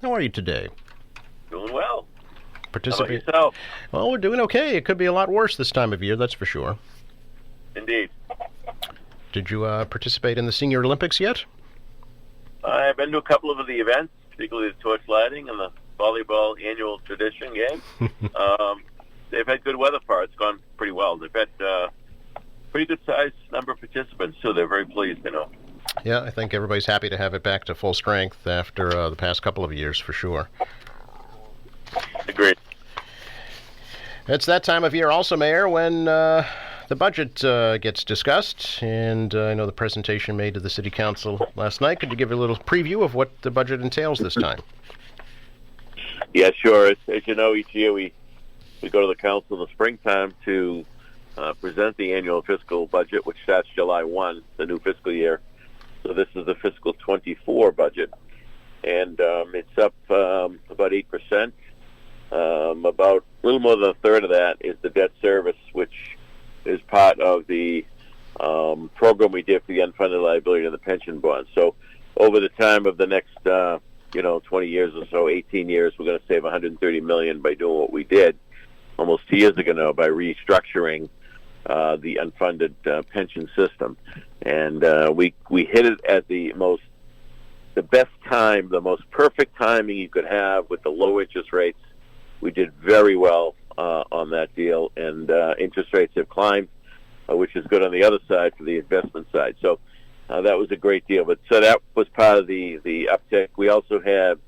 How are you today? Doing well. How about Participate? yourself? Well, we're doing okay. It could be a lot worse this time of year, that's for sure. Indeed. Did you participate in the Senior Olympics yet? I've been to a couple of the events, particularly the torch lighting and the volleyball annual tradition game. They've had good weather for it. It's gone pretty well. They've had pretty good sized number of participants, too. They're very pleased, Yeah, I think everybody's happy to have it back to full strength after the past couple of years, for sure. Agreed. It's that time of year also, Mayor, when the budget gets discussed, and I know the presentation made to the City Council last night. Could you give a little preview of what the budget entails this time? Yeah, sure. As you know, each year we go to the council in the springtime to present the annual fiscal budget, which starts July 1, the new fiscal year. So this is the fiscal 24 budget, and it's up about 8%. About a little more than a third of that is the debt service, which is part of the program we did for the unfunded liability and the pension bond. So over the time of the next 20 years or so, 18 years, we're going to save $130 million by doing what we did almost 2 years ago now by restructuring the unfunded pension system. And we hit it at the best time, the most perfect timing you could have with the low interest rates. We did very well on that deal, and interest rates have climbed, which is good on the other side for the investment side. So that was a great deal. But so that was part of the uptick. We also have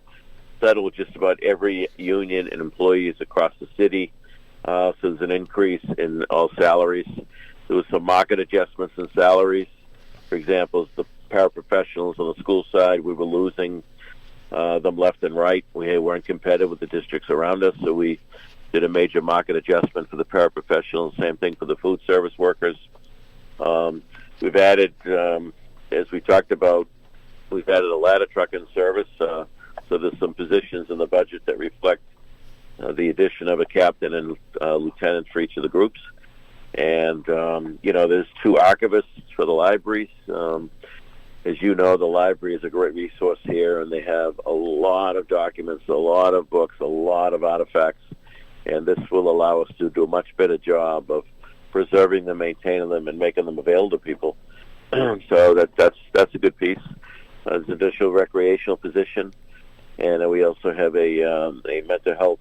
settled just about every union and employees across the city. So there's an increase in all salaries. There was some market adjustments in salaries. For example, the paraprofessionals on the school side, we were losing them left and right. We weren't competitive with the districts around us, so we did a major market adjustment for the paraprofessionals. Same thing for the food service workers. We've added, as we talked about, we've added a ladder truck in service. So there's some positions in the budget that reflect the addition of a captain and lieutenant for each of the groups. And, there's 2 archivists for the libraries. As you know, the library is a great resource here, and they have a lot of documents, a lot of books, a lot of artifacts, and this will allow us to do a much better job of preserving them, maintaining them, and making them available to people. So that's a good piece. There's an additional recreational position, and we also have a mental health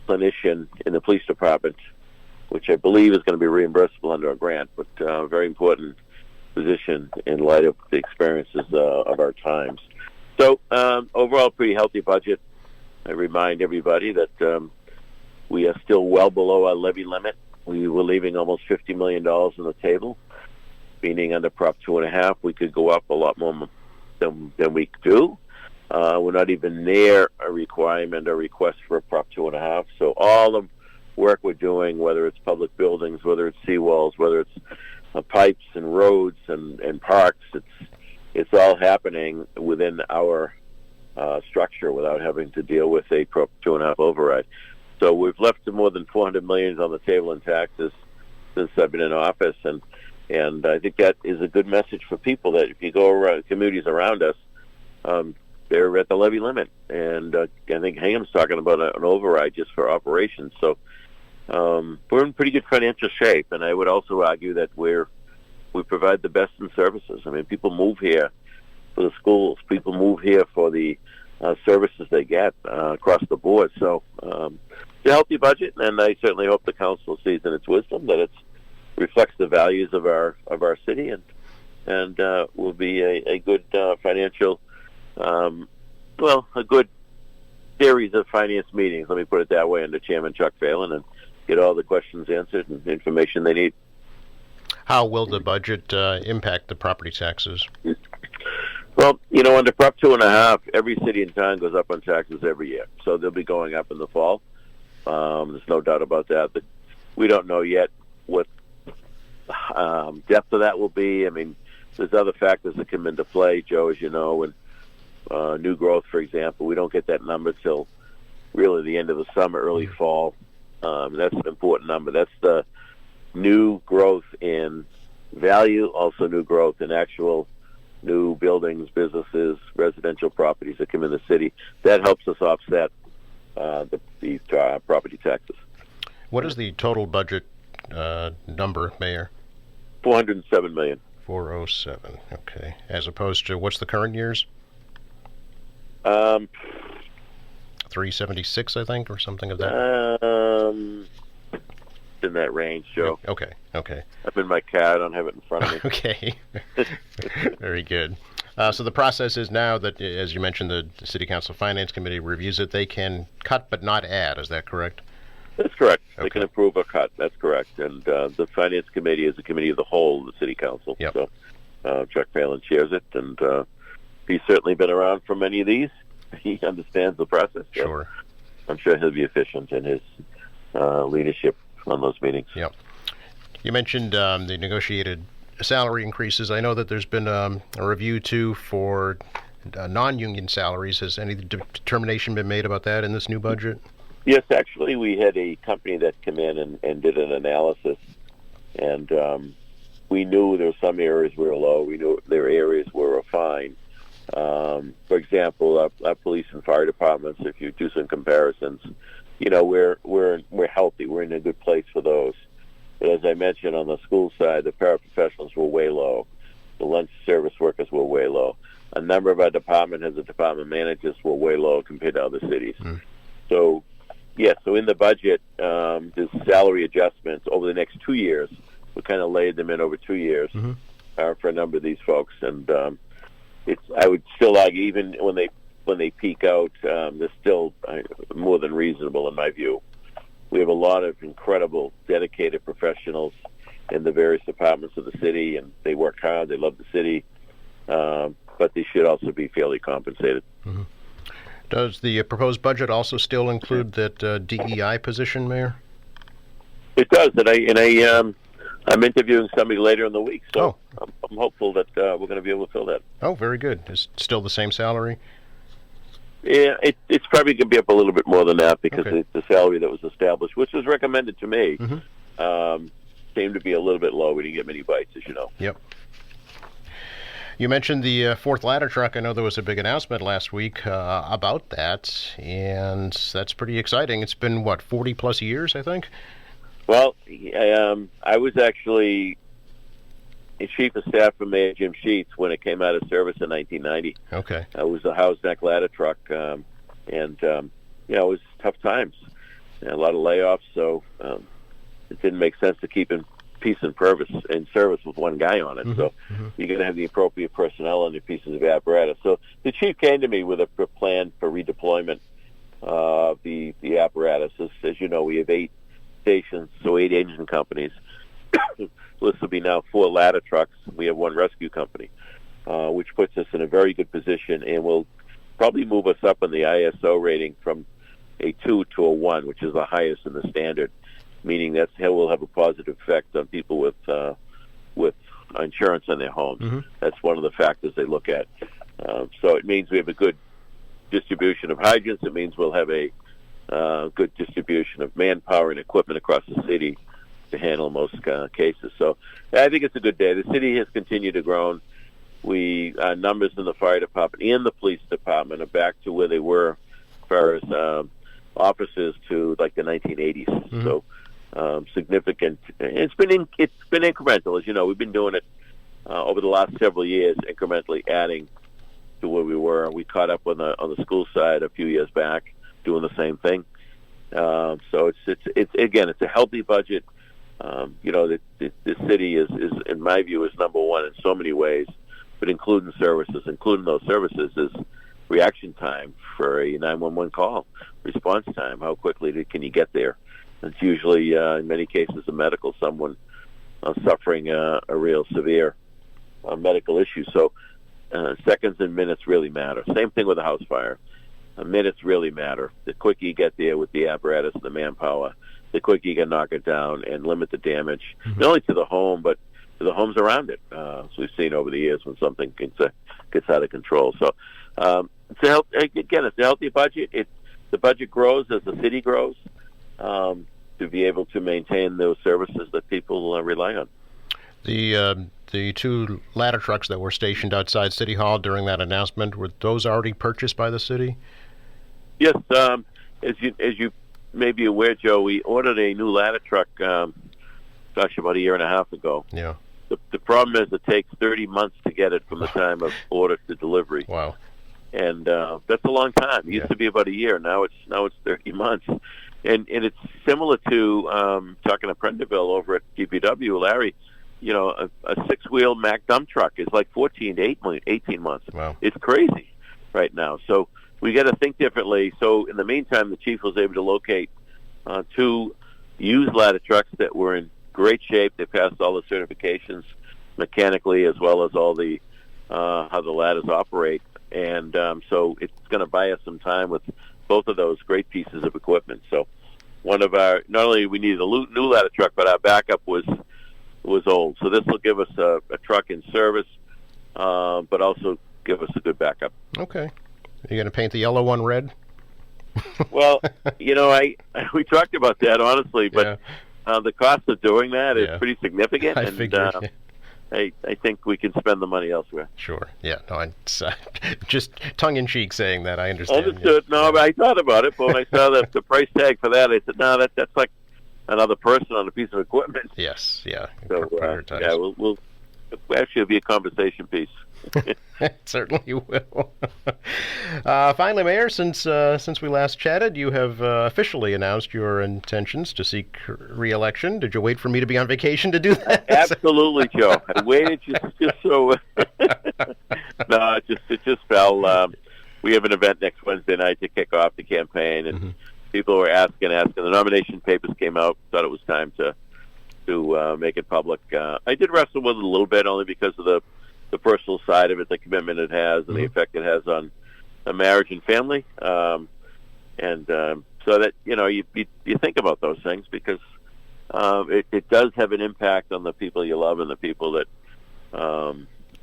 clinician in the police department, which I believe is going to be reimbursable under a grant, but very important position in light of the experiences of our times. So overall, pretty healthy budget. I remind everybody that we are still well below our levy limit. We were leaving almost $50 million on the table, meaning under Prop 2.5, we could go up a lot more than we do. We're not even near a requirement or request for a Prop 2.5. So all the work we're doing, whether it's public buildings, whether it's seawalls, whether it's pipes and roads and parks, it's all happening within our structure without having to deal with a Prop 2.5 override. So we've left more than $400 million on the table in taxes since I've been in office, and I think that is a good message for people that if you go around communities around us, they're at the levy limit, and I think Hingham's talking about an override just for operations. So we're in pretty good financial shape, and I would also argue that we provide the best in services. I mean, people move here for the schools. People move here for the services they get across the board. So it's a healthy budget, and I certainly hope the council sees in its wisdom that it reflects the values of our city, and will be a good financial, a good series of finance meetings. Let me put it that way, under Chairman Chuck Phelan, and get all the questions answered and information they need. How will the budget impact the property taxes? Well, under Prop 2.5, every city in town goes up on taxes every year. So they'll be going up in the fall. There's no doubt about that. But we don't know yet what depth of that will be. I mean, there's other factors that come into play, Joe, as you know, and new growth, for example. We don't get that number till really the end of the summer, early fall. That's an important number. That's the new growth in value, also new growth in actual new buildings, businesses, residential properties that come in the city. That helps us offset the property taxes. What is the total budget number, Mayor? $407 million. 407. Okay. As opposed to what's the current year's? 376, I think, or something of that. In that range, Joe. Okay. Okay. I'm in my car. I don't have it in front of me. Okay. Very good. So the process is now that, as you mentioned, the City Council Finance Committee reviews it. They can cut but not add. Is that correct? That's correct. Okay. They can approve or cut. That's correct. And the Finance Committee is a committee of the whole of the City Council. Yep. So Chuck Phelan chairs it, and he's certainly been around for many of these. He understands the process. So Sure. I'm sure he'll be efficient in his leadership on those meetings. Yep. You mentioned the negotiated salary increases. I know that there's been a review, too, for non-union salaries. Has any determination been made about that in this new budget? Yes, actually, we had a company that came in and did an analysis, and we knew there were some areas were low. We knew there were areas where were fine. For example, our police and fire departments, if you do some comparisons, we're healthy. We're in a good place for those. But as I mentioned, on the school side, the paraprofessionals were way low. The lunch service workers were way low. A number of our department heads and department managers were way low compared to other cities. So, so in the budget, there's salary adjustments over the next 2 years. We kind of laid them in over 2 years for a number of these folks. And I would still argue, even when they peak out, they're still more than reasonable in my view. We have a lot of incredible, dedicated professionals in the various departments of the city, and they work hard. They love the city, but they should also be fairly compensated. Does the proposed budget also still include that DEI position, Mayor? It does, and I'm interviewing somebody later in the week, so I'm hopeful that we're going to be able to fill that. Oh, very good. Is it still the same salary? Yeah, it's probably going to be up a little bit more than that because Okay. the salary that was established, which was recommended to me, seemed to be a little bit low. We didn't get many bites, as you know. Yep. You mentioned the fourth ladder truck. I know there was a big announcement last week about that, and that's pretty exciting. It's been, 40-plus years, I think? Well, I was actually a chief of staff for Mayor Jim Sheets when it came out of service in 1990. Okay. It was a house neck ladder truck, and it was tough times. A lot of layoffs, so it didn't make sense to keep in peace and service with one guy on it. So you're going to have the appropriate personnel on your pieces of apparatus. So the chief came to me with a plan for redeployment of the apparatus. As you know, we have 8 stations, so 8 engine companies. This will be now 4 ladder trucks. We have 1 rescue company, which puts us in a very good position and will probably move us up in the ISO rating from a 2 to a 1, which is the highest in the standard, meaning that will have a positive effect on people with insurance on their homes. That's one of the factors they look at. So it means we have a good distribution of hydrants. It means we'll have a good distribution of manpower and equipment across the city to handle most cases. So I think it's a good day. The city has continued to grow. Our numbers in the fire department and the police department are back to where they were as far as officers to like the 1980s. So significant. It's been incremental, as you know. We've been doing it over the last several years, incrementally adding to where we were. We caught up on the school side a few years back, doing the same thing. So it's a healthy budget. The city is in my view is number one in so many ways, but including those services is reaction time for a 911 call, response time. How quickly can you get there? It's usually in many cases someone suffering a real severe medical issue. So seconds and minutes really matter. Same thing with a house fire. Minutes really matter. The quicker you get there with the apparatus and the manpower, the quicker you can knock it down and limit the damage, not only to the home, but to the homes around it. As we've seen over the years when something gets out of control. So it's a healthy budget. The budget grows as the city grows to be able to maintain those services that people rely on. The two ladder trucks that were stationed outside City Hall during that announcement, were those already purchased by the city? Yes, as you may be aware, Joe, we ordered a new ladder truck, about a year and a half ago. Yeah. The problem is it takes 30 months to get it from the time of order to delivery. Wow. And that's a long time. It used to be about a year. Now it's 30 months. And it's similar to talking to Prendeville over at DPW, Larry. You know, a six-wheel Mack dump truck is like 14 to 18 months. Wow. It's crazy right now. So we got to think differently. So in the meantime, the chief was able to locate two used ladder trucks that were in great shape. They passed all the certifications mechanically as well as all the how the ladders operate. And so it's going to buy us some time with both of those great pieces of equipment. So one of our, not only we needed a new ladder truck, but our backup was old. So this will give us a truck in service, but also give us a good backup. Okay. Are you going to paint the yellow one red? Well, you know, we talked about that honestly, but the cost of doing that is pretty significant. I figured. I think we can spend the money elsewhere. Sure. Yeah. No, it's just tongue-in-cheek saying that. I understand. Understood. No, but I thought about it, but when I saw the price tag for that, I said, no, that's like another person on a piece of equipment. Yes. Yeah. So, we'll actually it'll be a conversation piece. It certainly will. Finally, Mayor, since we last chatted, you have officially announced your intentions to seek re-election. Did you wait for me to be on vacation to do that? Absolutely, Joe. I waited just so. No, it just fell. We have an event next Wednesday night to kick off the campaign, and people were asking. The nomination papers came out. Thought it was time to make it public. I did wrestle with it a little bit, only because of the personal side of it, the commitment it has, and the effect it has on a marriage and family. So that, you know, you think about those things because it does have an impact on the people you love and the people that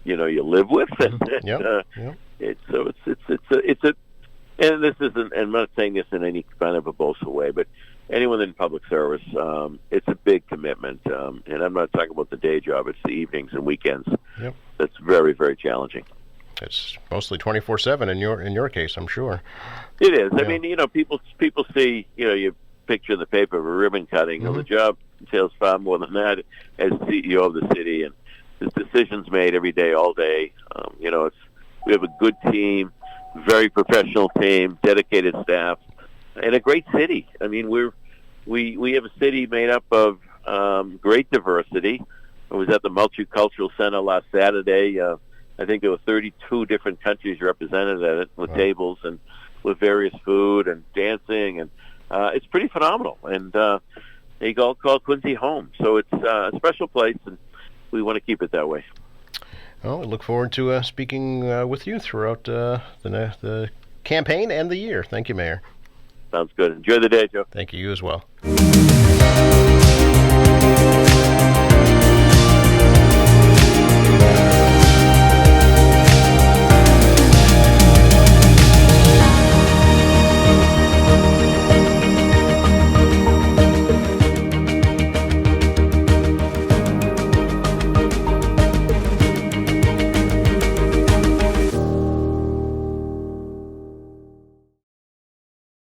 you know you live with. And and this isn't, and I'm not saying this in any kind of a boastful way, but anyone in public service, it's a big commitment. And I'm not talking about the day job; it's the evenings and weekends. Yep. That's very, very challenging. It's mostly 24/7 in your case, I'm sure. It is. I mean, you know, people see, you know, you picture in the paper of a ribbon cutting. Well, the job entails far more than that. As CEO of the city, and there's decisions made every day, all day. You know, we have a good team, very professional team, dedicated staff, and a great city. I mean, we have a city made up of great diversity. I was at the Multicultural Center last Saturday. I think there were 32 different countries represented at it with tables and with various food and dancing, and it's pretty phenomenal. And they all call Quincy home, so it's a special place, and we want to keep it that way. Well, we look forward to speaking with you throughout the campaign and the year. Thank you, Mayor. Sounds good. Enjoy the day, Joe. Thank you. You as well.